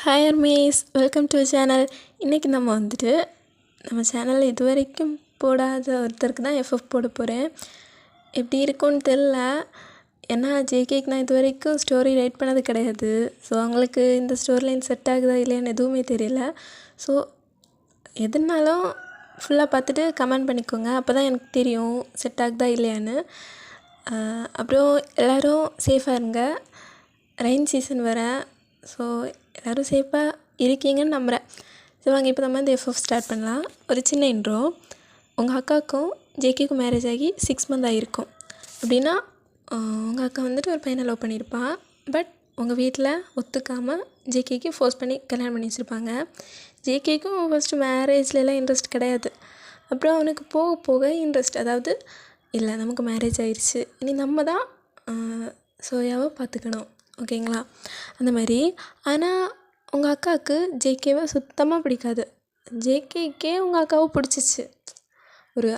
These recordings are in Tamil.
Hi armies, welcome to channel. இன்றைக்கி நம்ம சேனலில் இது வரைக்கும் போடாத ஒருத்தருக்கு தான் எஃப்எஃப் போட போகிறேன். எப்படி இருக்கும்னு தெரில, ஏன்னா ஜேகேக்கு நான் இது வரைக்கும் ஸ்டோரி ரைட் பண்ணது கிடையாது. ஸோ அவங்களுக்கு இந்த ஸ்டோரி லைன் செட் ஆகுதா இல்லையான்னு எதுவுமே தெரியல. ஸோ எதுனாலும் ஃபுல்லாக பார்த்துட்டு கமெண்ட் பண்ணிக்கோங்க, அப்போ தான் எனக்கு தெரியும் செட் ஆகுதா இல்லையான்னு. அப்புறம் எல்லோரும் சேஃபாக இருங்க, ரெயின் சீசன் வர. ஸோ எல்லோரும் சேஃபாக இருக்கீங்கன்னு நம்புகிறேன். ஸோ வாங்க இப்போ நம்ம இந்த எஃப்எஃப் ஸ்டார்ட் பண்ணலாம். ஒரு சின்ன இன்ட்ரோ. உங்கள் அக்காவுக்கும் ஜேகேக்கும் மேரேஜ் ஆகி 6 மந்த் ஆகிருக்கும். அப்படின்னா உங்கள் அக்கா ஒரு பையனை லவ் பண்ணியிருப்பாள். பட் உங்கள் வீட்டில் ஒத்துக்காமல் ஜேகேக்கு ஃபோர்ஸ் பண்ணி கல்யாணம் பண்ணி வச்சுருப்பாங்க. ஜேகேக்கும் ஃபஸ்ட்டு மேரேஜ்லலாம் இன்ட்ரெஸ்ட் கிடையாது. அப்புறம் அவனுக்கு போக போக இன்ட்ரெஸ்ட், அதாவது இல்லை நமக்கு மேரேஜ் ஆயிடுச்சு, இனி நம்ம தான் சோயாவை பார்த்துக்கணும், ஓகேங்களா, அந்த மாதிரி. ஆனால் உங்கள் அக்காவுக்கு ஜேகேவை சுத்தமாக பிடிக்காது. ஜேகேக்கே உங்கள் அக்காவை பிடிச்சிச்சு.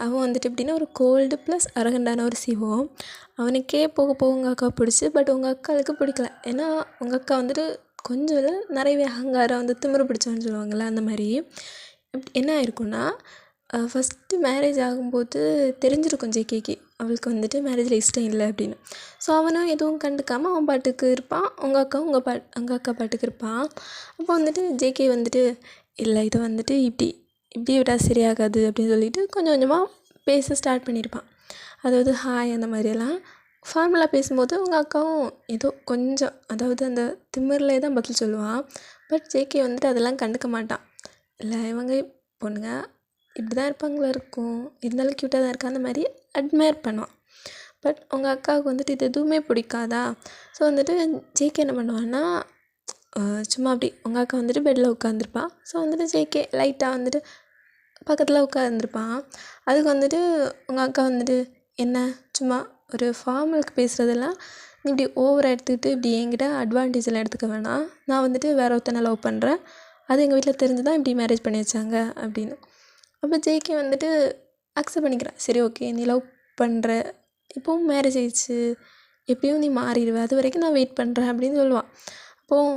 அவன் எப்படின்னா ஒரு கோல்டு ப்ளஸ் அரகண்டான ஒரு சிவம். அவனுக்கே போக போக உங்கள் அக்காவை பிடிச்சி. பட் உங்கள் அக்காவுக்கு பிடிக்கல. ஏன்னா உங்கள் அக்கா கொஞ்சம் இல்லை நிறையவே அகங்காரம், திமிரு பிடிச்சவன்னு சொல்லுவாங்கள்ல, அந்த மாதிரி. என்ன ஆயிருக்குன்னா, ஃபஸ்ட்டு மேரேஜ் ஆகும்போது தெரிஞ்சிருக்கும் ஜேகேக்கு அவளுக்கு மேரேஜில் இஷ்டம் இல்லை அப்படின்னு. ஸோ அவனும் எதுவும் கண்டுக்காமல் அவன் பாட்டுக்கு இருப்பான், உங்கள் அக்காவும் உங்கள் அக்கா பாட்டுக்கு இருப்பான். அப்போ ஜேகே இல்லை இதை இப்படி விட சரியாகாது அப்படின்னு சொல்லிட்டு கொஞ்சம் கொஞ்சமாக பேச ஸ்டார்ட் பண்ணியிருப்பான். அதாவது ஹாய் அந்த மாதிரியெல்லாம் ஃபார்முலாக பேசும்போது உங்கள் அக்காவும் ஏதோ கொஞ்சம், அதாவது அந்த திமிரிலே தான் பதில் சொல்லுவான். பட் ஜேகே அதெல்லாம் கண்டுக்க மாட்டான். இல்லை இவங்க பொண்ணுங்க இப்படி தான் இருப்பாங்களா இருக்கும், இருந்தாலும் க்யூட்டாக தான் இருக்கா, அந்த மாதிரி அட்மையர் பண்ணுவான். பட் உங்கள் அக்காவுக்கு இது எதுவுமே பிடிக்காதா. ஸோ ஜேகே என்ன பண்ணுவான்னா, சும்மா அப்படி உங்கள் அக்கா பெட்டில் உட்காந்துருப்பான். ஸோ ஜேகே லைட்டாக பக்கத்தில் உட்காந்துருப்பான். அதுக்கு உங்கள் அக்கா என்ன சும்மா ஒரு ஃபார்மலுக்கு பேசுகிறதெல்லாம் நீ இப்படி ஓவராக எடுத்துக்கிட்டு இப்படி என்கிட்ட அட்வான்டேஜ் எல்லாம் எடுத்துக்க வேணாம். நான் வேற ஒருத்தனை லவ் பண்ணுறேன், அது எங்கள் வீட்டில் தெரிஞ்சு தான் இப்படி மேரேஜ் பண்ணி வச்சாங்க அப்படின்னு. அப்போ ஜேகே அக்செப்ட் பண்ணிக்கிறான். சரி ஓகே, நீ லவ் பண்ணுற, இப்போவும் மேரேஜ் ஆயிடுச்சு, எப்படியும் நீ மாறிடுவேன், அது வரைக்கும் நான் வெயிட் பண்ணுறேன் அப்படின்னு சொல்லுவான். அப்போது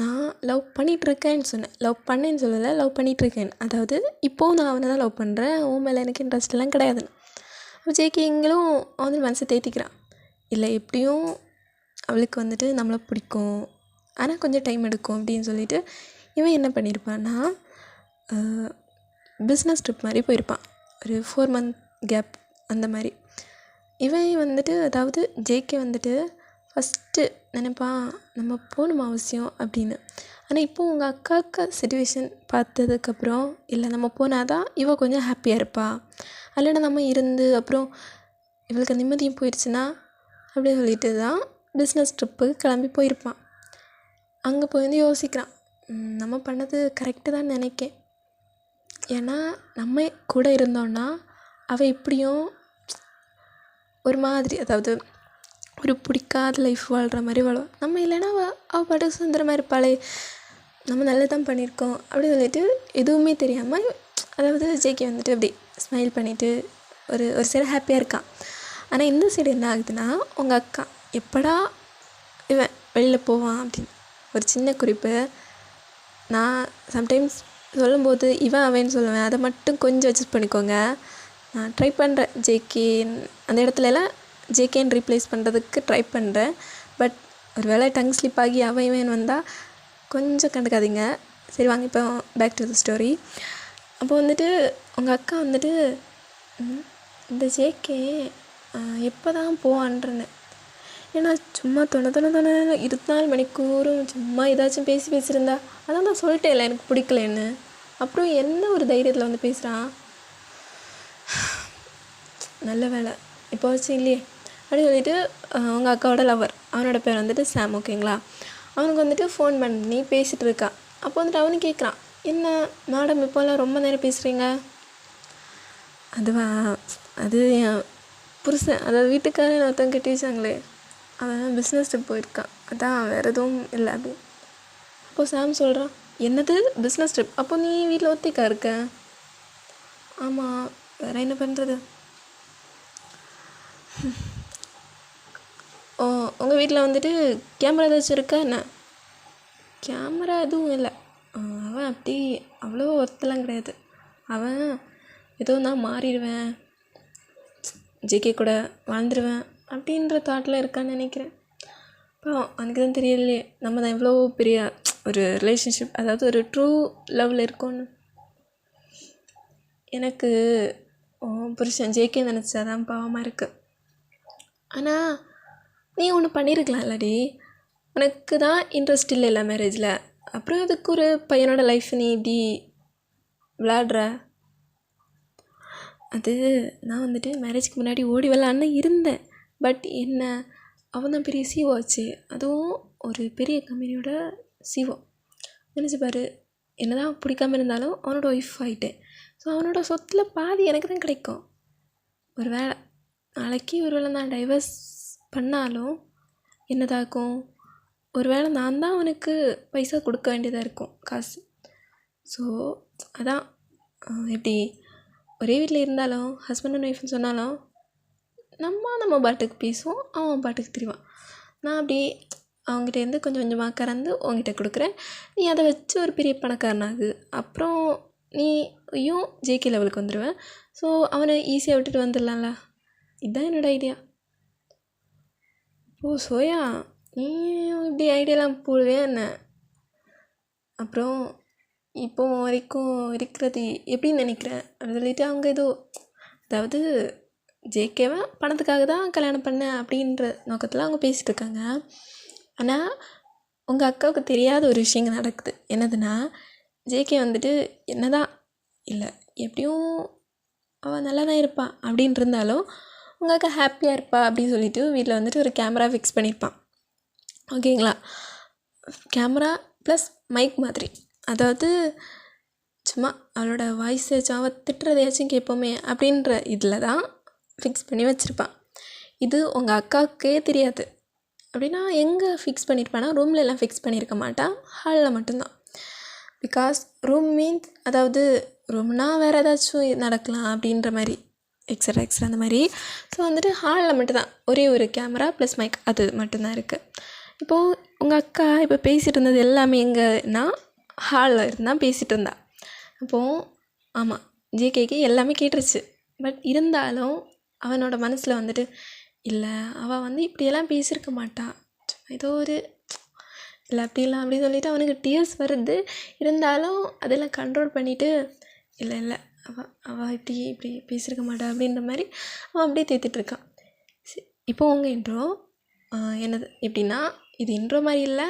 நான் லவ் பண்ணிகிட்ருக்கேன்னு சொன்னேன், லவ் பண்ணேன்னு சொல்லலை, லவ் பண்ணிகிட்ருக்கேன். அதாவது இப்போவும் நான் அவனை தான் லவ் பண்ணுறேன், உன் மேலே எனக்கு இன்ட்ரெஸ்ட்லாம் கிடையாதுன்னு. அப்போ ஜேகே எங்களும் அவன் மனசை தேத்திக்கிறான். இல்லை எப்படியும் அவளுக்கு நம்மளை பிடிக்கும், ஆனால் கொஞ்சம் டைம் எடுக்கும் அப்படின்னு சொல்லிட்டு இவன் என்ன பண்ணியிருப்பான்னா, பிஸ்னஸ் ட்ரிப் மாதிரி போயிருப்பான். ஒரு 4 மந்த் கேப் அந்த மாதிரி. இவன் அதாவது ஜேகே ஃபஸ்ட்டு நினைப்பான் நம்ம போகணுமா அவசியம் அப்படின்னு. ஆனால் இப்போது உங்கள் அக்காவுக்கு சிச்சுவேஷன் பார்த்ததுக்கப்புறம் இல்லை நம்ம போனால் தான் இவள் கொஞ்சம் ஹாப்பியாக இருப்பாள், இல்லைன்னா நம்ம இருந்து அப்புறம் இவளுக்கு நிம்மதியும் போயிடுச்சுன்னா அப்படின்னு சொல்லிட்டு தான் பிஸ்னஸ் ட்ரிப்புக்கு கிளம்பி போயிருப்பான். அங்கே போய் யோசிக்கிறான், நம்ம பண்ணது கரெக்டு தான் நினைக்கேன். ஏன்னா நம்ம கூட இருந்தோன்னா அவள் இப்படியும் ஒரு மாதிரி, அதாவது ஒரு பிடிக்காத லைஃப் வாழ்கிற மாதிரி வாழுவாள். நம்ம இல்லைன்னா அவள் பாட்டுக்கு சுதந்திரமாக இருப்பாளே, நம்ம நல்லது தான் பண்ணியிருக்கோம் அப்படின்னு சொல்லிட்டு எதுவுமே தெரியாமல், அதாவது ஜேகே அப்படி ஸ்மைல் பண்ணிவிட்டு ஒரு சைடு ஹாப்பியாக இருக்கான். ஆனால் இந்த சைடு என்ன ஆகுதுன்னா, உங்கள் அக்கா எப்படா இவன் வெளியில் போவான் அப்படின்னு. ஒரு சின்ன குறிப்பு, நான் சம்டைம்ஸ் சொல்லும்போது இவன் அவன்னு சொல்லுவேன், அதை மட்டும் கொஞ்சம் அட்ஜஸ்ட் பண்ணிக்கோங்க. நான் ட்ரை பண்ணுறேன் ஜேகே அந்த இடத்துலலாம் ஜேகேன்னு ரீப்ளேஸ் பண்ணுறதுக்கு ட்ரை பண்ணுறேன். பட் ஒரு வேளை டங் ஸ்லிப் ஆகி அவன் வந்தால் கொஞ்சம் கண்டுக்காதீங்க. சரி வாங்க இப்போ பேக் டு த ஸ்டோரி. அப்போ உங்கள் அக்கா இந்த ஜேகே எப்போ தான் போவான்றேன்னு. ஏன்னா சும்மா தொண 24 மணிக்கூறும் சும்மா ஏதாச்சும் பேசியிருந்தா, அதான் நான் சொல்லிட்டேன்ல எனக்கு பிடிக்கலன்னு. அப்புறம் என்ன ஒரு தைரியத்தில் பேசுகிறான். நல்ல வேலை இப்போ வச்சு இல்லையே அப்படின்னு சொல்லிட்டு உங்கள் அக்காவோட லவர், அவனோட பேர் சாம், ஓகேங்களா. அவனுக்கு ஃபோன் பண்ணி பேசிகிட்டு இருக்கான். அப்போ அவனு கேட்குறான், என்ன மேடம் இப்போல்லாம் ரொம்ப நேரம் பேசுகிறீங்க. அது என் புருஷன், அதாவது வீட்டுக்காரன் ஒருத்தவங்க கட்டி வச்சாங்களே, அவன் பிஸ்னஸ் ட்ரிப் போயிருக்கான், அதான் வேறு எதுவும் இல்லை அப்படின்னு. அப்போது சாம் சொல்கிறான், என்னது பிஸ்னஸ் ட்ரிப், அப்போ நீ வீட்டில் ஒத்திக்கா இருக்க. ஆமாம், வேறு என்ன பண்ணுறது. உங்கள் வீட்டில் கேமரா ஏதாச்சும் இருக்கா என்ன. கேமரா எதுவும் இல்லை. அவன் அப்படி அவ்வளோ ஒர்த்தெல்லாம் கிடையாது. அவன் ஏதோ நான் மாறிடுவேன், ஜேகே கூட வாழ்ந்துருவேன் அப்படின்ற தாட்டில் இருக்கான்னு நினைக்கிறேன். இப்போ எனக்கு தான் தெரியலையே நம்ம தான் எவ்வளோ பெரிய ஒரு ரிலேஷன்ஷிப், அதாவது ஒரு ட்ரூ லவ்வில் இருக்கோன்னு. எனக்கு புருஷன் ஜேகே நினச்சாதான் பாவமாக இருக்குது. ஆனால் நீ ஒன்று பண்ணியிருக்கலாம் இல்லாடி, உனக்கு தான் இன்ட்ரெஸ்ட் இல்லை மேரேஜில், அப்புறம் அதுக்கு ஒரு பையனோட லைஃப் நீ இப்படி விளாடுற. அது நான் வந்துட்டு மேரேஜுக்கு முன்னாடி ஓடி விளாட்னு இருந்தேன். பட் என்ன, அவன் தான் பெரிய சிஓ ஆச்சு, அதுவும் ஒரு பெரிய கம்பெனியோட சிஓ. நினச்சி பாரு, என்ன தான் பிடிக்காம இருந்தாலும் அவனோட ஒய்ஃப் ஆகிட்டேன். ஸோ அவனோட சொத்தில் பாதி எனக்கு தான் கிடைக்கும். ஒரு வேளை நாளைக்கு ஒரு வேளை நான் டைவர்ஸ் பண்ணாலும் என்னதாக்கும், ஒரு வேளை நான் தான் அவனுக்கு பைசா கொடுக்க வேண்டியதாக இருக்கும், காசு. ஸோ அதான், எப்படி ஒரே வீட்டில் இருந்தாலும் ஹஸ்பண்ட் அண்ட் ஒய்ஃப்னு சொன்னாலும் நம்ம பாட்டுக்கு பேசுவோம், அவன் பாட்டுக்கு தெரிவான். நான் அப்படி அவங்ககிட்டேருந்து கொஞ்சம் கொஞ்சமாக கறந்து உங்ககிட்ட கொடுக்குறேன், நீ அதை வச்சு ஒரு பெரிய பணக்காரனாகு. அப்புறம் நீயும் ஜேகே லெவலுக்கு வந்துடுவேன். ஸோ அவனை ஈஸியாக விட்டுட்டு வந்துடலாம்ல. இதுதான் என்னோடய ஐடியா. ஓ சோயா, நீ இப்படி ஐடியாலாம் போடுவேன் என்ன? அப்புறம் இப்போ வரைக்கும் இருக்கிறது எப்படின்னு நினைக்கிறேன் அப்படின்னு சொல்லிட்டு அவங்க ஏதோ, அதாவது ஜேகேவை பணத்துக்காக தான் கல்யாணம் பண்ணேன் அப்படின்ற நோக்கத்தில் அவங்க பேசிகிட்டு இருக்காங்க. ஆனால் உங்கள் அக்காவுக்கு தெரியாத ஒரு விஷயங்கள் நடக்குது. என்னதுன்னா, ஜேகே வந்துட்டு என்ன தான் இல்லை, எப்படியும் அவள் நல்லா தான் இருப்பாள் அப்படின்ட்டு இருந்தாலும் உங்கள் அக்கா ஹாப்பியாக இருப்பா அப்படின்னு சொல்லிட்டு வீட்டில் வந்துட்டு ஒரு கேமரா ஃபிக்ஸ் பண்ணியிருப்பான். ஓகேங்களா? கேமரா ப்ளஸ் மைக் மாதிரி, அதாவது சும்மா அவளோட வாய்ஸாச்சும் அவள் திட்டுறதையாச்சும் கேட்போமே அப்படின்ற இதில் தான் ஃபிக்ஸ் பண்ணி வச்சுருப்பான். இது உங்கள் அக்காவுக்கே தெரியாது. அப்படின்னா எங்கே ஃபிக்ஸ் பண்ணியிருப்பான்னா, ரூமில் எல்லாம் ஃபிக்ஸ் பண்ணியிருக்க மாட்டான், ஹாலில் மட்டும்தான். பிகாஸ் ரூம் மீன்ஸ், அதாவது ரூம்னால் வேறு ஏதாச்சும் நடக்கலாம் அப்படின்ற மாதிரி, எக்ஸ்ட்ரா அந்த மாதிரி. ஸோ வந்துட்டு ஹாலில் மட்டும்தான் ஒரே ஒரு கேமரா ப்ளஸ் மைக், அது மட்டும்தான் இருக்குது. இப்போது உங்கள் அக்கா இப்போ பேசிகிட்டு இருந்தது எல்லாமே எங்கன்னா ஹாலில் இருந்தால் பேசிகிட்டு இருந்தா. அப்போது ஆமாம், ஜேகேக்கு எல்லாமே கேட்டுருச்சு. பட் இருந்தாலும் அவனோட மனசில் வந்துட்டு இல்லை, அவள் வந்து இப்படியெல்லாம் பேசியிருக்க மாட்டான், ஏதோ ஒரு இல்லை அப்படிலாம் அப்படின்னு சொல்லிவிட்டு அவனுக்கு டியர்ஸ் வருது. இருந்தாலும் அதெல்லாம் கண்ட்ரோல் பண்ணிவிட்டு இல்லை அவள் இப்படி பேசியிருக்க மாட்டாள் அப்படின்ற மாதிரி அவன் அப்படியே தேத்திட்ருக்கான். இப்போ உங்கள் இன்ட்ரோ என்னது எப்படின்னா, இது இன்ட்ரோ மாதிரி இல்லை,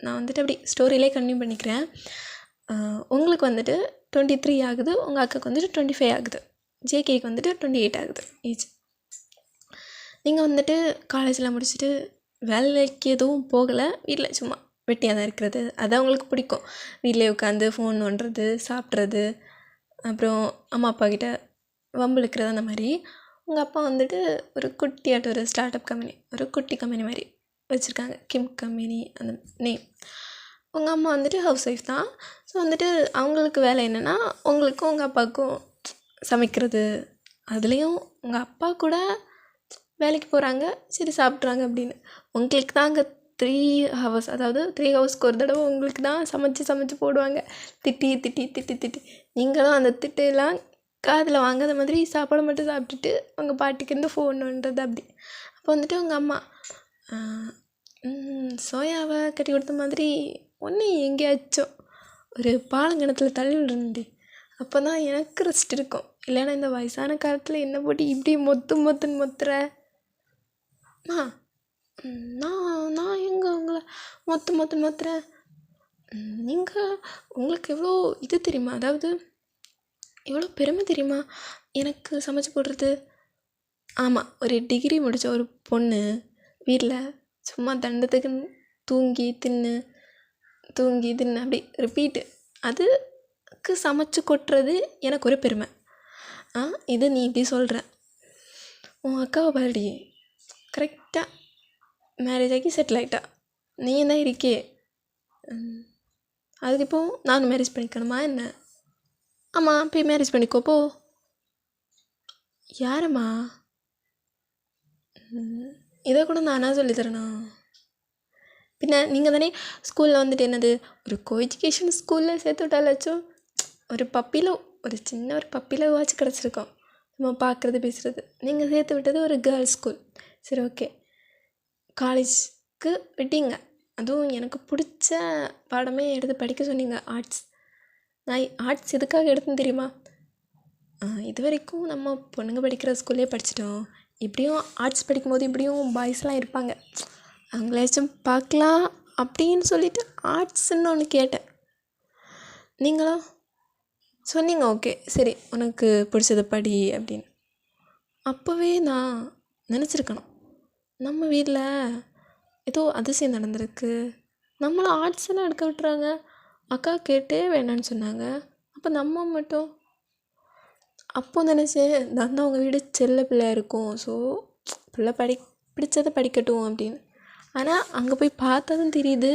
நான் வந்துட்டு அப்படி ஸ்டோரியிலே கன்டினியூ பண்ணிக்கிறேன். உங்களுக்கு வந்துட்டு 23 ஆகுது, உங்கள் அக்காவுக்கு வந்துட்டு 25 ஆகுது, ஜேகேக்கு வந்துட்டு 28 ஆகுது ஏஜ். நீங்கள் வந்துட்டு காலேஜில் முடிச்சுட்டு வேலைக்கு எதுவும் போகலை, வீட்டில் சும்மா வெட்டியாக தான் இருக்கிறது, அதான் உங்களுக்கு பிடிக்கும். வீட்டிலே உட்காந்து ஃபோன் நோண்டுறது, சாப்பிட்றது, அப்புறம் அம்மா அப்பா கிட்ட வம்பிழுக்கிறது. அந்த மாதிரி உங்கள் அப்பா வந்துட்டு ஒரு குட்டியாட்ட ஒரு ஸ்டார்ட் அப் கம்பெனி, ஒரு குட்டி கம்பெனி மாதிரி வச்சுருக்காங்க, கிம் கம்பெனி அந்த நேம். உங்கள் அம்மா வந்துட்டு ஹவுஸ் ஒய்ஃப் தான். ஸோ வந்துட்டு அவங்களுக்கு வேலை என்னென்னா, உங்களுக்கும் உங்கள் அப்பாவுக்கும் சமைக்கிறது. அதுலேயும் உங்கள் அப்பா கூட வேலைக்கு போகிறாங்க, சரி சாப்பிட்றாங்க அப்படின்னு. உங்களுக்கு தான் அங்கே 3 hours, அதாவது 3 ஹவர்ஸ்க்கு ஒரு தடவை உங்களுக்கு தான் சமைச்சு போடுவாங்க, திட்டி நீங்களும் அந்த திட்டெல்லாம் காதில் வாங்காத மாதிரி சாப்பாடு மட்டும் சாப்பிட்டுட்டு உங்கள் பாட்டுக்கு இருந்து ஃபோன்ன்றது அப்படி. அப்போ வந்துட்டு உங்கள் அம்மா சோயாவை கட்டி கொடுத்த மாதிரி ஒன்று எங்கேயாச்சும் ஒரு பாலங்கணத்தில் தள்ளி விடுறேன்டி, அப்போ தான் எனக்கு ரெஸ்ட் இருக்கும். இல்லைன்னா இந்த வயசான காலத்தில் என்ன போட்டு இப்படி மொத்துன்னு மொத்துற. நான் எங்கே உங்களை மொத்துன்னு மொத்துறேன்? நீங்கள் உங்களுக்கு எவ்வளோ இது தெரியுமா, அதாவது எவ்வளோ பெருமை தெரியுமா எனக்கு சமைச்சு போடுறது. ஆமாம், ஒரு டிகிரி முடித்த ஒரு பொண்ணு வீட்டில் சும்மா தண்டத்துக்கு தூங்கி தின்னு அப்படி ரிப்பீட்டு, அதுக்கு சமைச்சு கொட்டுறது எனக்கு ஒரு பெருமை. இது நீ இப்படி சொல்கிற. உன் அக்காவை பாருடி, கரெக்டாக மேரேஜ் ஆகி செட்டில் ஆகிட்டா, நீ என்ன இருக்கே, அதுக்கு இப்போ நானும் மேரேஜ் பண்ணிக்கணுமா என்ன? ஆமாம், போய் மேரேஜ் பண்ணிக்கோப்போ. யாரம்மா? இதை கூட நானாக சொல்லித்தரேண்ணா? பின்ன நீங்கள் தானே ஸ்கூலில் வந்துட்டு என்னது ஒரு கோ எஜுகேஷன் ஸ்கூலில் சேர்த்து விட்டாலாச்சும் ஒரு பப்பியில் ஒரு சின்ன ஒரு பப்பியில் வாட்ச் கிடச்சிருக்கோம் நம்ம பார்க்குறது பேசுகிறது. நீங்கள் சேர்த்து விட்டது ஒரு கேர்ள்ஸ் ஸ்கூல். சரி, ஓகே. காலேஜ்க்கு விட்டீங்க, அதுவும் எனக்கு பிடிச்ச பாடமே எடுத்து படிக்க சொன்னீங்க, ஆர்ட்ஸ். நான் ஆர்ட்ஸ் எதுக்காக எடுத்தேன்னு தெரியுமா? இது வரைக்கும் நம்ம பொண்ணுங்க படிக்கிற ஸ்கூல்லே படிச்சிட்டோம், இப்படியும் ஆர்ட்ஸ் படிக்கும்போது இப்படியும் பாய்ஸ்லாம் இருப்பாங்க, அவங்களாச்சும் பார்க்கலாம் அப்படின்னு சொல்லிட்டு ஆர்ட்ஸ்ன்னு ஒன்று கேட்டேன். நீங்களும் சொன்னீங்க ஓகே சரி உனக்கு பிடிச்சதை படி அப்படின்னு. அப்போவே நான் நினச்சிருக்கணும், நம்ம வீட்டில் ஏதோ அதிசயம் நடந்திருக்கு, நம்மளை ஆர்ட்ஸ் எல்லாம் எடுக்க விட்டுறாங்க. அக்கா கேட்டே வேணான்னு சொன்னாங்க, அப்போ நம்ம மட்டும். அப்போ நினச்சேன் நான் தான் உங்கள் வீடு செல்ல பிள்ளையாக இருக்கும், ஸோ பிள்ளை பிடிச்சதை படிக்கட்டும் அப்படின்னு. ஆனால் அங்கே போய் பார்த்ததும் தெரியுது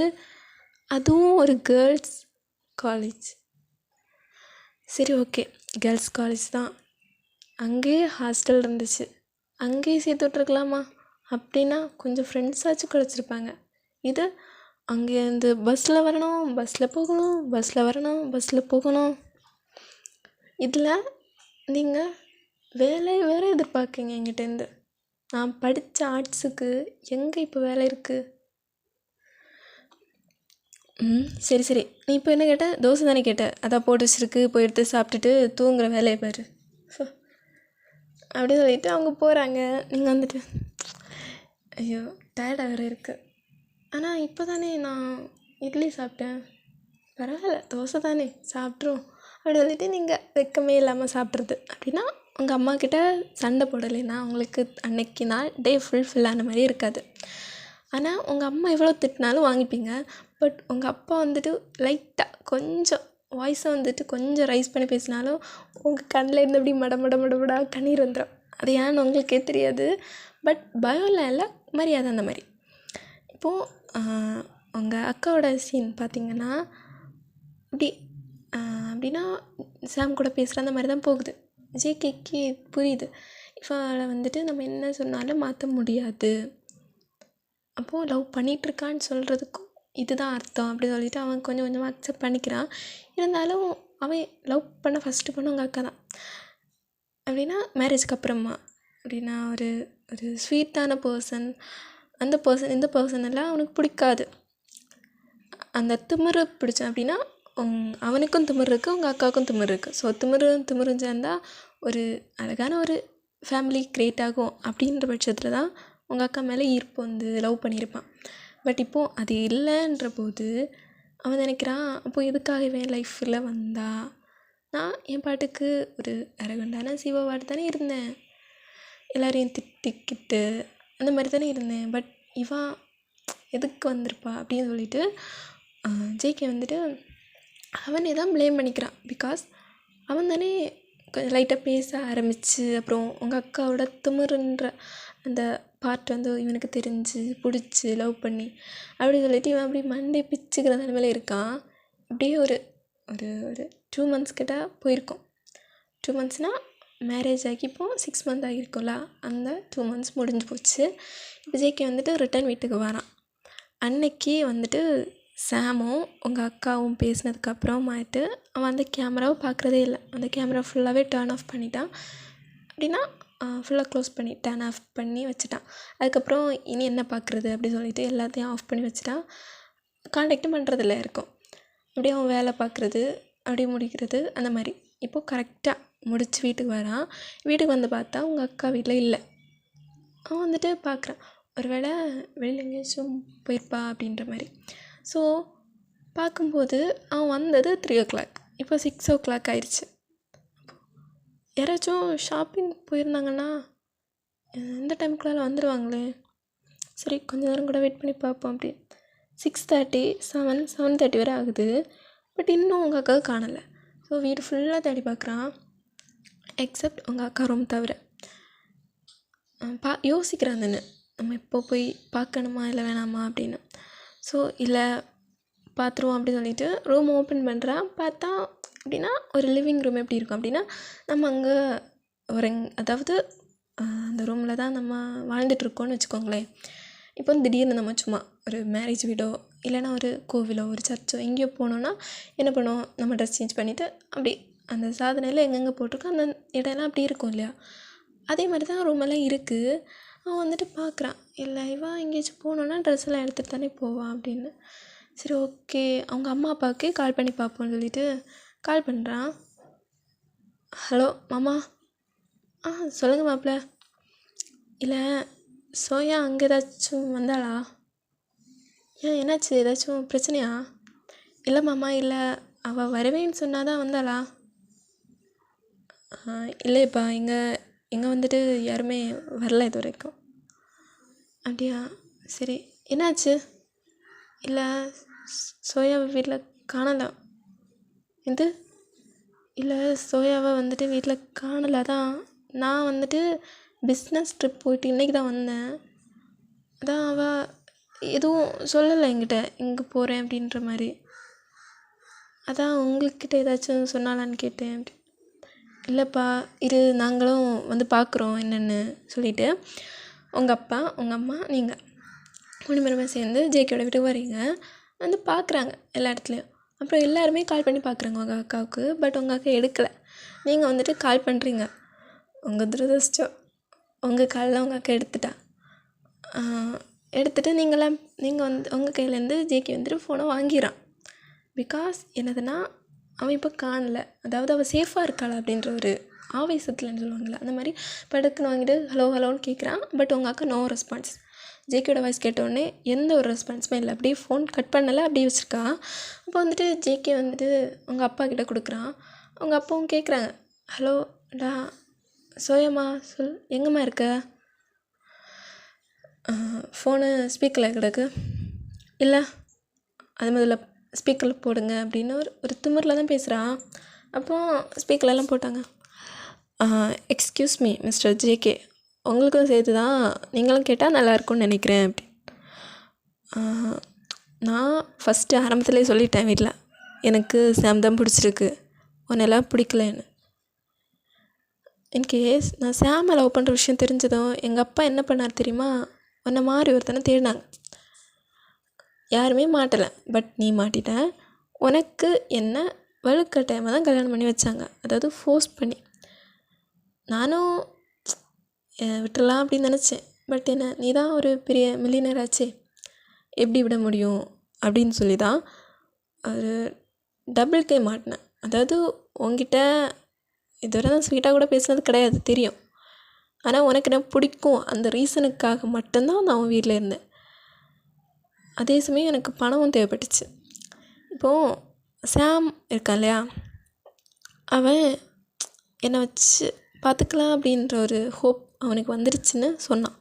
அதுவும் ஒரு கேர்ள்ஸ் காலேஜ். சரி, ஓகே, கேர்ள்ஸ் காலேஜ் தான், அங்கேயே ஹாஸ்டல் இருந்துச்சு, அங்கேயே சேர்த்து விட்ருக்கலாமா அப்படின்னா கொஞ்சம் ஃப்ரெண்ட்ஸாச்சும் கிடச்சிருப்பாங்க. இது அங்கேருந்து பஸ்ஸில் வரணும், பஸ்ஸில் போகணும், பஸ்ஸில் வரணும், பஸ்ஸில் போகணும். இதில் நீங்கள் வேலை வேறு எதிர்பார்க்குறீங்க எங்கிட்டேருந்து. நான் படித்த ஆர்ட்ஸுக்கு எங்கே இப்போ வேலை இருக்குது? சரி சரி, நீ இப்போ என்ன கேட்ட? தோசை தானே கேட்ட, அதான் போட்டு வச்சுருக்கு, போய் எடுத்து சாப்பிட்டுட்டு தூங்குற வேலையை பாரு அப்படி சொல்லிட்டு அவங்க போகிறாங்க. நீங்கள் வந்துட்டு ஐயோ டயர்டாக வேறு இருக்குது, ஆனால் இப்போ தானே நான் இட்லி சாப்பிட்டேன், பரவாயில்ல தோசை தானே சாப்பிட்ரும் அப்படி சொல்லிட்டு நீங்கள் வெக்கமே இல்லாமல் சாப்பிட்றது. அப்படின்னா உங்கள் அம்மாக்கிட்ட சண்டை போடலைன்னா உங்களுக்கு அன்னைக்கு நாள் டே ஃபுல்ஃபில் ஆன மாதிரி இருக்காது. ஆனால் உங்கள் அம்மா எவ்வளோ திட்டினாலும் வாங்கிப்பீங்க. பட் உங்கள் அப்பா வந்துட்டு லைட்டாக கொஞ்சம் வாய்ஸை வந்துட்டு கொஞ்சம் ரைஸ் பண்ணி பேசினாலும் உங்கள் கண்ணில் இருந்து அப்படி மடமடா கண்ணீர் வந்துடும். அது ஏன்னு உங்களுக்கே தெரியாது. பட் பயம்லாம் இல்லை, மரியாதை அந்த மாதிரி. இப்போது உங்கள் அக்காவோட சீன் பார்த்திங்கன்னா அப்படி அப்படின்னா சாம் கூட பேசுகிற அந்த மாதிரி தான் போகுது. ஜேகேக்கு புரியுது, இவளை வந்துட்டு நம்ம என்ன சொன்னாலும் மாற்ற முடியாது, அப்போது லவ் பண்ணிகிட்ருக்கான்னு சொல்கிறதுக்கும் இதுதான் அர்த்தம் அப்படி சொல்லிவிட்டு அவன் கொஞ்சம் கொஞ்சமாக அக்செப்ட் பண்ணிக்கிறான். இருந்தாலும் அவன் லவ் பண்ண ஃபஸ்ட்டு பொண்ணு உங்கள் அக்கா தான். அப்படின்னா மேரேஜ்க்கு அப்புறமா அப்படின்னா ஒரு ஒரு ஸ்வீட்டான பர்சன், அந்த பர்சன் இந்த பர்சன் எல்லாம் அவனுக்கு பிடிக்காது. அந்த திமிரு பிடிச்சேன் அப்படின்னா அவனுக்கும் திமிரு இருக்குது, உங்கள் அக்காவுக்கும் திமிரு இருக்குது. ஸோ திமிரும் சேர்ந்தால் ஒரு அழகான ஒரு ஃபேமிலி க்ரியேட் ஆகும். அப்படின்ற பட்சத்தில் தான் உங்கள் அக்கா மேலே ஈர்ப்பு வந்து லவ் பண்ணியிருப்பான். பட் இப்போது அது இல்லைன்ற போது அவன் நினைக்கிறான், அப்போது எதுக்காகவே லைஃப்பில் வந்தா? நான் என் பாட்டுக்கு ஒரு அரகண்டான சிவாவாட்டு தானே இருந்தேன், எல்லோரையும் திட்டிக்கிட்டு அந்த மாதிரி தானே இருந்தேன். பட் இவன் எதுக்கு வந்திருப்பா அப்படின்னு சொல்லிட்டு ஜேகே வந்துட்டு அவனே தான் ப்ளேம் பண்ணிக்கிறான். பிகாஸ் அவன் தானே கொஞ்சம் லைட்டாக பேச ஆரம்பித்து அப்புறம் உங்கள் அக்காவோட திமிருன்ற அந்த பார்ட் வந்து இவனுக்கு தெரிஞ்சு பிடிச்சி லவ் பண்ணி அப்படி சொல்லிட்டு இவன் அப்படி மண்டே பிச்சுக்கிற நிலமையில இருக்கான். அப்படியே ஒரு ஒரு ஒரு 2 months கிட்ட போயிருக்கோம். 2 monthsனால் மேரேஜ் ஆகி இப்போது 6 months ஆகியிருக்கும்ல, அந்த 2 months முடிஞ்சு போச்சு. இப்போ ஜேகே வந்துட்டு ரிட்டன் வீட்டுக்கு வரான். அன்னைக்கு வந்துட்டு சாமும் உங்கள் அக்காவும் பேசினதுக்கப்புறமாயிட்டு அவன் அந்த கேமராவை பார்க்குறதே இல்லை. அந்த கேமரா ஃபுல்லாகவே டர்ன் ஆஃப் பண்ணிட்டான். அப்படின்னா ஃபுல்லாக க்ளோஸ் பண்ணி டர்ன் ஆஃப் பண்ணி வச்சுட்டான். அதுக்கப்புறம் இனி என்ன பார்க்குறது அப்படி சொல்லிட்டு எல்லாத்தையும் ஆஃப் பண்ணி வச்சுட்டான். காண்டாக்டும் பண்ணுறதில்ல இருக்கும். அப்படியே அவன் வேலை பார்க்குறது அப்படியே முடிக்கிறது அந்த மாதிரி. இப்போது கரெக்டாக முடித்து வீட்டுக்கு வரான். வீட்டுக்கு வந்து பார்த்தா உங்கள் அக்கா வீட்டில் இல்லை. அவன் வந்துட்டு பார்க்குறான், ஒரு வேளை வெளியில் எங்கேயாச்சும் போயிருப்பா அப்படின்ற மாதிரி. ஸோ பார்க்கும்போது அவன் வந்தது 3 o'clock, இப்போ 6 o'clock ஆயிடுச்சு. யாராச்சும் ஷாப்பிங் போயிருந்தாங்கன்னா இந்த டைமுக்குள்ளே வந்துடுவாங்களே, சரி கொஞ்சம் நேரம் கூட வெயிட் பண்ணி பார்ப்போம் அப்படி. 6:30 7:30 வரை ஆகுது. பட் இன்னும் உங்கள் அக்காவை காணலை. ஸோ வீடு ஃபுல்லாக தேடி பார்க்குறான், எக்ஸப்ட் உங்கள் அக்கா ரூம் தவிர. யோசிக்கிறான் தானே, நம்ம இப்போ போய் பார்க்கணுமா இல்லை வேணாமா அப்படின்னு. ஸோ இல்லை பார்த்துருவோம் அப்படின்னு சொல்லிட்டு ரூம் ஓப்பன் பண்ணுறான். பார்த்தா அப்படின்னா ஒரு லிவிங் ரூம் எப்படி இருக்கும் அப்படின்னா, நம்ம அங்கே ஒரு அதாவது அந்த ரூமில் தான் நம்ம வாழ்ந்துட்டுருக்கோன்னு வச்சுக்கோங்களேன். இப்போ திடீர்னு நம்ம சும்மா ஒரு மேரேஜ் வீடோ இல்லைன்னா ஒரு கோவிலோ ஒரு சர்ச்சோ எங்கேயோ போனோன்னா என்ன பண்ணுவோம், நம்ம ட்ரெஸ் சேஞ்ச் பண்ணிவிட்டு அப்படி அந்த சாதனையில் எங்கெங்கே போட்டிருக்கோ அந்த இடம்லாம் அப்படி இருக்கும் இல்லையா. அதே மாதிரி தான் ரூமெல்லாம் இருக்குது. அவன் வந்துட்டு பார்க்குறான், இல்லை இவன் எங்கேயாச்சும் போனோன்னா ட்ரெஸ் எல்லாம் எடுத்துகிட்டு தானே போவான் அப்படின்னு. சரி ஓகே, அவங்க அம்மா அப்பாவுக்கு கால் பண்ணி பார்ப்போம்னு சொல்லிட்டு கால் பண்ணுறான். ஹலோ மாமா. சொல்லுங்கள் மாப்பிள்ள. இல்லை சோயா அங்கே ஏதாச்சும் வந்தாளா? ஏன் என்னாச்சு, ஏதாச்சும் பிரச்சனையா? இல்லை மாமா, இல்லை அவள் வருவேன்னு சொன்னாதான் வந்தாளா? இல்லைப்பா, இங்கே வந்துட்டு யாருமே வரல இது வரைக்கும். அப்படியா, சரி என்னாச்சு? இல்லை சோயாவை வீட்டில் காணலை. இது இல்லை சோயாவை வந்துட்டு வீட்டில் காணலை. தான் நான் வந்துட்டு பிஸ்னஸ் ட்ரிப் போயிட்டு இன்றைக்கி தான் வந்தேன். அதான் அவள் எதுவும் சொல்லலை என்கிட்ட இங்கே போகிறேன் அப்படின்ற மாதிரி. அதான் உங்கள்கிட்ட ஏதாச்சும் சொன்னாலான்னு கேட்டேன். அப்படி இல்லைப்பா, இரு நாங்களும் வந்து பார்க்குறோம் என்னென்னு சொல்லிவிட்டு உங்கள் அப்பா உங்கள் அம்மா நீங்கள் 3 பேருமே சேர்ந்து ஜேகேயோட வீட்டுக்கு வரீங்க. வந்து பார்க்குறாங்க எல்லா இடத்துலையும். அப்புறம் எல்லாருமே கால் பண்ணி பார்க்குறாங்க உங்கள் அக்காவுக்கு. பட் உங்கள் அக்கா எடுக்கலை. நீங்கள் வந்துட்டு கால் பண்ணுறீங்க. உங்கள் துரதிர்ஷ்டம், உங்கள் காலில் உங்கள் அக்கா எடுத்துகிட்டு நீங்கள் வந்து உங்கள் கையிலேருந்து ஜேகே வந்துட்டு ஃபோனை வாங்கிடுறான். பிகாஸ் என்னதுன்னா அவன் இப்போ காணலை, அதாவது அவள் சேஃபாக இருக்காளா அப்படின்ற ஒரு ஆவேசத்துலன்னு சொல்லுவாங்கள்ல, அந்த மாதிரி படுக்குன்னு வாங்கிட்டு ஹலோன்னு கேட்குறான். பட் உங்கள் அக்கா நோ ரெஸ்பான்ஸ். ஜேகேயோட வாய்ஸ் கேட்டோடனே எந்த ஒரு ரெஸ்பான்ஸுமே இல்லை. அப்படியே ஃபோன் கட் பண்ணலை, அப்படியே வச்சுருக்கா. அப்போ வந்துட்டு ஜேகே வந்துட்டு உங்கள் அப்பா கிட்டே கொடுக்குறான். அவங்க அப்பாவும் கேட்குறாங்க, ஹலோடா சோயம்மா சொல், எங்கம்மா இருக்க? ஃபோனு ஸ்பீக்கரில் கிடக்கு. இல்லை அது முதல்ல ஸ்பீக்கரில் போடுங்க அப்படின்னு ஒரு திமிரில் தான் பேசுகிறான். அப்போ ஸ்பீக்கர்லாம் போட்டாங்க. எக்ஸ்கியூஸ் மீ மிஸ்டர் ஜேகே, உங்களுக்கும் சேர்த்து தான், நீங்களும் கேட்டால் நல்லாயிருக்கும்னு நினைக்கிறேன் அப்படி. நான் ஃபஸ்ட்டு ஆரம்பத்துலேயே சொல்லிட்டேன் வீட்டில், எனக்கு சாம் தான் பிடிச்சிருக்கு, உன்னெல்லாம் பிடிக்கலன்னு. இன்கேஸ் நான் சாமை லவ் பண்ணுற விஷயம் தெரிஞ்சதும் எங்கள் அப்பா என்ன பண்ணார் தெரியுமா, உன்னை மாதிரி ஒருத்தனை தேடினாங்க. யாருமே மாட்டலை, பட் நீ மாட்டிட்ட. உனக்கு என்ன வலுக்கட்டாயமாக தான் கல்யாணம் பண்ணி வச்சாங்க, அதாவது ஃபோர்ஸ் பண்ணி. நானும் விட்டுடலாம் அப்படின்னு நினச்சேன். பட் என்ன, நீ தான் ஒரு பெரிய மில்லியனர் ஆச்சே, எப்படி விட முடியும் அப்படின்னு சொல்லி தான் ஒரு டபுள் கே மாட்டினேன். அதாவது உங்ககிட்ட இதுவரை தான் ஸ்வீட்டாக கூட பேசுனது கிடையாது தெரியும். ஆனால் உனக்கு என்ன பிடிக்கும் அந்த ரீசனுக்காக மட்டும்தான் நான் உன் வீட்டில் இருந்தேன். அதே சமயம் எனக்கு பணமும் தேவைப்பட்டுச்சு. இப்போது சாம் இருக்கான் இல்லையா, அவன் என்னை வச்சு பார்த்துக்கலாம் அப்படின்ற ஒரு ஹோப் அவனுக்கு வந்துருச்சுன்னு சொன்னான்.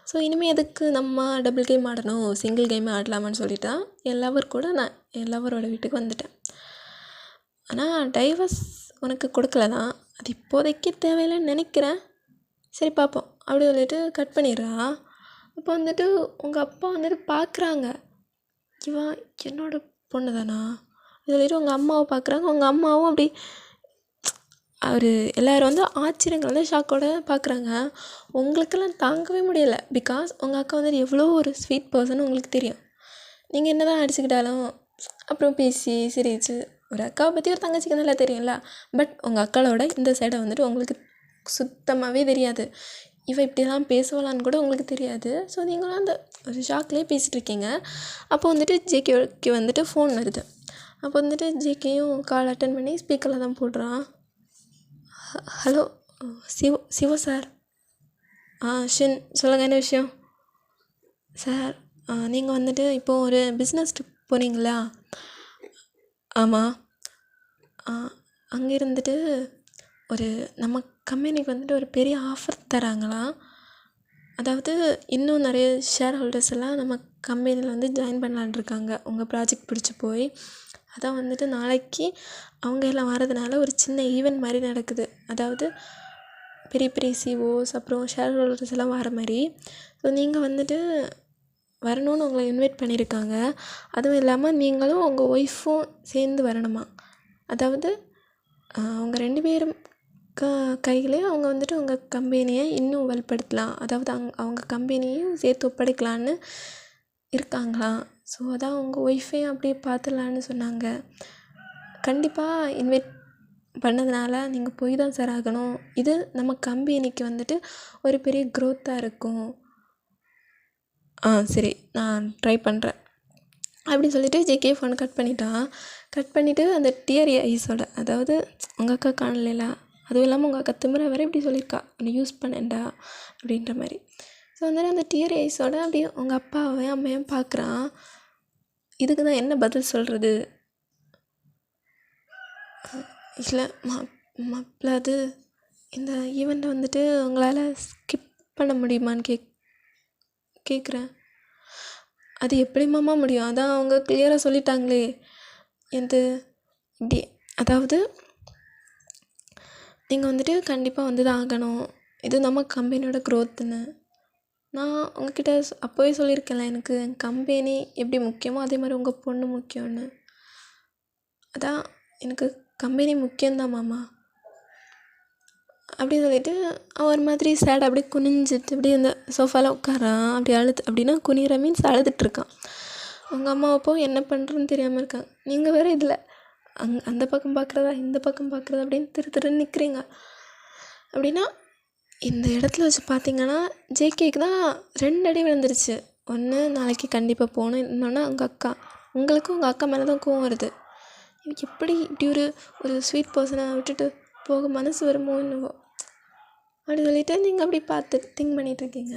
ஸோ இனிமேல் எதுக்கு நம்ம டபுள் கேம் ஆடணும், சிங்கிள் கேமே ஆடலாமான்னு சொல்லிட்டா என் லவர் கூட நான் என் லவரோட வீட்டுக்கு வந்துட்டேன். ஆனால் டைவர்ஸ் உனக்கு கொடுக்கல தான், அது இப்போதைக்கு தேவையில்லைன்னு நினைக்கிறேன். சரி பார்ப்போம் அப்படி சொல்லிட்டு கட் பண்ணிடுறா. அப்போ வந்துட்டு உங்கள் அப்பா வந்துட்டு பார்க்குறாங்க, இவா என்னோட பொண்ணு தானா சொல்லிட்டு உங்கள் அம்மாவை பார்க்குறாங்க. உங்கள் அம்மாவும் அப்படி அவர் எல்லோரும் வந்து ஆச்சரியங்கள் வந்து ஷாக்கோட பார்க்குறாங்க. உங்களுக்கெல்லாம் தாங்கவே முடியலை. பிகாஸ் உங்கள் அக்கா வந்துட்டு எவ்வளோ ஒரு ஸ்வீட் பர்சன் உங்களுக்கு தெரியும். நீங்கள் என்ன தான் அடிச்சுக்கிட்டாலும் அப்புறம் பேசி சிரிச்சு, ஒரு அக்காவை பற்றி ஒரு தங்கச்சிக்கு நல்லா தெரியும்ல. பட் உங்கள் அக்காவோட இந்த சைடை வந்துட்டு உங்களுக்கு சுத்தமாகவே தெரியாது. இவன் இப்படிலாம் பேசுவாளான்னு கூட உங்களுக்கு தெரியாது. ஸோ நீங்களும் அந்த ஒரு ஷாக்லேயே பேசிகிட்டு இருக்கீங்க. அப்போ வந்துட்டு ஜேகேக்கு வந்துட்டு ஃபோன் வருது. அப்போ வந்துட்டு ஜேகேயும் கால் அட்டன் பண்ணி ஸ்பீக்கரில் தான் போடுறான். Hello Siva sir. ஷின் சொல்லுங்கள், என்ன விஷயம்? சார், நீங்கள் வந்துட்டு இப்போது ஒரு பிஸ்னஸ் ட்ரிப் போனீங்களா? ஆமாம். அங்கே இருந்துட்டு ஒரு நம்ம கம்பெனிக்கு வந்துட்டு ஒரு பெரிய ஆஃபர் தராங்களாம். அதாவது இன்னும் நிறைய ஷேர் ஹோல்டர்ஸ் எல்லாம் நம்ம கம்பெனியில் வந்து ஜாயின் பண்ணலான் இருக்காங்க. உங்கள் ப்ராஜெக்ட் பிடிச்சி போய் அதான் வந்துட்டு நாளைக்கு அவங்க எல்லாம் வரதுனால ஒரு சின்ன ஈவெண்ட் மாதிரி நடக்குது. அதாவது பெரிய பெரிய சிஓஸ் அப்புறம் ஷேர் ஹோல்டர்ஸ் எல்லாம் வர மாதிரி. ஸோ நீங்கள் வந்துட்டு வரணும்னு உங்களை இன்வைட் பண்ணியிருக்காங்க. அதுவும் இல்லாமல் நீங்களும் உங்கள் ஒய்ஃபும் சேர்ந்து வரணுமா. அதாவது அவங்க 2 பேரும் கையிலே அவங்க வந்துட்டு உங்கள் கம்பெனியை இன்னும் வலுப்படுத்தலாம், அதாவது அவங்க கம்பெனியையும் சேர்த்து ஒப்படைக்கலான்னு இருக்காங்களாம். ஸோ அதான் உங்கள் ஒய்ஃபையும் அப்படியே பார்த்துடலான்னு சொன்னாங்க. கண்டிப்பாக இன்வைட் பண்ணதுனால நீங்கள் போய் தான் சார் ஆகணும். இது நம்ம கம்பெனிக்கு வந்துட்டு ஒரு பெரிய க்ரோத்தாக இருக்கும். சரி, நான் ட்ரை பண்ணுறேன் அப்படின்னு சொல்லிட்டு ஜேகே ஃபோனை கட் பண்ணிட்டான். கட் பண்ணிவிட்டு அந்த டியர் ஐஸோட, அதாவது உங்கள் அக்கா காணல, அதுவும் இல்லாமல் உங்கள் அக்கா திமிர வேறு இப்படி சொல்லியிருக்கா, உன்னை யூஸ் பண்ணேன்டா அப்படின்ற மாதிரி. ஸோ வந்துட்டு அந்த டியர் ஐஸோட அப்படியே உங்கள் அப்பாவையும் அம்மையும் பார்க்குறான். இதுக்கு தான் என்ன பதில் சொல்கிறது? இல்லை மாப்பிள்ள, அது இந்த ஈவெண்ட்டை வந்துட்டு உங்களால் ஸ்கிப் பண்ண முடியுமான்னு கேட்குறேன். அது எப்படிம்மா முடியும்? அதான் அவங்க கிளியராக சொல்லிட்டாங்களே. எது இப்படி, அதாவது நீங்கள் வந்துட்டு கண்டிப்பாக வந்து தான் ஆகணும், இது நம்ம கம்பெனியோட க்ரோத்துன்னு. நான் உங்ககிட்ட அப்போவே சொல்லியிருக்கேன்ல, எனக்கு என் கம்பெனி எப்படி முக்கியமோ அதே மாதிரி உங்கள் பொண்ணு முக்கியம்னு. அதான் எனக்கு கம்பெனி முக்கியம்தான் மாமா அப்படின்னு சொல்லிட்டு அவன் ஒரு மாதிரி சேட் அப்படியே குனிஞ்சிட்டு அப்படியே அந்த சோஃபாவில் உட்காரான். அப்படி அப்படின்னா குனிகிற மீன்ஸ் அழுதுட்ருக்கான். உங்கள் அம்மா அப்போ என்ன பண்ணுறதுன்னு தெரியாமல் இருக்காங்க. நீங்கள் வேறு இதில் அந்த பக்கம் பார்க்குறதா இந்த பக்கம் பார்க்குறதா அப்படின்னு திருன்னு நிற்கிறீங்க. அப்படின்னா இந்த இடத்துல வச்சு பார்த்தீங்கன்னா ஜேகேக்கு தான் 2 அடி விழுந்துருச்சு. ஒன்று, நாளைக்கு கண்டிப்பாக போகணும். இன்னொன்று உங்கள் அக்கா, உங்களுக்கும் உங்கள் அக்கா மேலே தான் கோவம் வருது. எப்படி இப்படி ஒரு ஸ்வீட் பர்சனை விட்டுட்டு போக மனசு வருமோ என்னவோ அப்படி சொல்லிவிட்டு நீங்கள் அப்படி பார்த்து திங்க் பண்ணிகிட்ருக்கீங்க.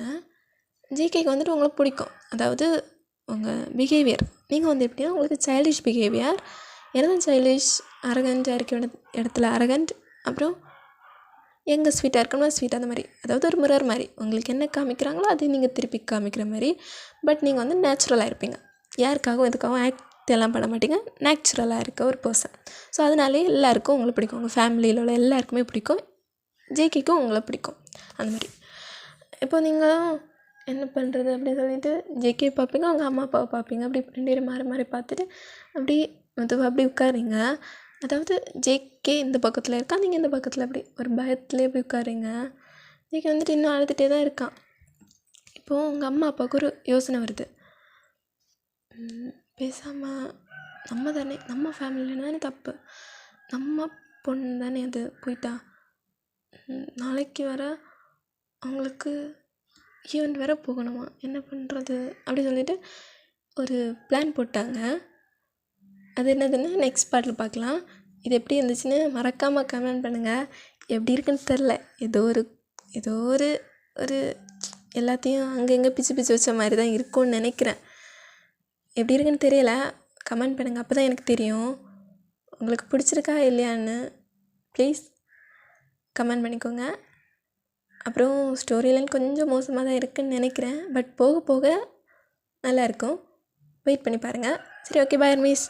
ஜேகேக்கு வந்துட்டு உங்களுக்கு பிடிக்கும், அதாவது உங்கள் பிஹேவியர். நீங்கள் வந்து எப்படின்னா உங்களுக்கு சைல்டிஷ் பிஹேவியர், என்ன சைல்டிஷ், அரகண்ட்டாக இருக்க இடத்துல அரகண்ட், அப்புறம் எங்கே ஸ்வீட்டாக இருக்கணும் ஸ்வீட், அந்த மாதிரி. அதாவது ஒரு மிரர் மாதிரி, உங்களுக்கு என்ன காமிக்கிறாங்களோ அதை நீங்கள் திருப்பி காமிக்கிற மாதிரி. பட் நீங்கள் வந்து நேச்சுரலாக இருப்பீங்க, யாருக்காகவும் எதுக்காகவும் ஆக்ட் எல்லாம் பண்ண மாட்டீங்க, நேச்சுரலாக இருக்க ஒரு பர்சன். ஸோ அதனாலே எல்லாேருக்கும் உங்களை பிடிக்கும், உங்கள் ஃபேமிலியில் உள்ள எல்லாருக்குமே பிடிக்கும், ஜேகேக்கும் உங்களை பிடிக்கும். அந்த மாதிரி இப்போ நீங்களும் என்ன பண்ணுறது அப்படின்னு சொல்லிட்டு ஜேகே பார்ப்பீங்க, உங்கள் அம்மா அப்பாவை பார்ப்பீங்க. அப்படி 2 பேரும் மாறி மாறி பார்த்துட்டு அப்படி மெதுவாக அப்படி உட்காருங்க. அதாவது ஜேகே இந்த பக்கத்தில் இருக்கான், நீங்கள் இந்த பக்கத்தில் அப்படி ஒரு பயத்துலேயே போய் உட்காருங்க. ஜேகே வந்துட்டு இன்னும் அழுதுகிட்டே தான் இருக்கான். இப்போது உங்கள் அம்மா அப்பாவுக்கு ஒரு யோசனை வருது. பேசாமல் நம்ம ஃபேமிலியில் தானே தப்பு, நம்ம பொண்ணு தானே அது போயிட்டா, நாளைக்கு வர அவங்களுக்கு ஈவெண்ட் வேறு போகணுமா, என்ன பண்ணுறது அப்படி சொல்லிட்டு ஒரு பிளான் போட்டாங்க. அது என்னதுன்னு நெக்ஸ்ட் பார்ட்டில் பார்க்கலாம். இது எப்படி இருந்துச்சுன்னு மறக்காமல் கமெண்ட் பண்ணுங்கள். எப்படி இருக்குன்னு தெரில, ஏதோ ஒரு எல்லாத்தையும் அங்கங்கே பிச்சு வச்ச மாதிரி தான் இருக்கும்னு நினைக்கிறேன். எப்படி இருக்குன்னு தெரியல, கமெண்ட் பண்ணுங்கள், அப்போ தான் எனக்கு தெரியும் உங்களுக்கு பிடிச்சிருக்கா இல்லையான்னு. ப்ளீஸ் கமெண்ட் பண்ணிக்கோங்க. அப்புறம் ஸ்டோரிலாம் கொஞ்சம் மோசமாக தான் இருக்குதுன்னு நினைக்கிறேன், பட் போக போக நல்லாயிருக்கும், வெயிட் பண்ணி பாருங்கள். சரி, ஓகே, பாய் மிஸ்.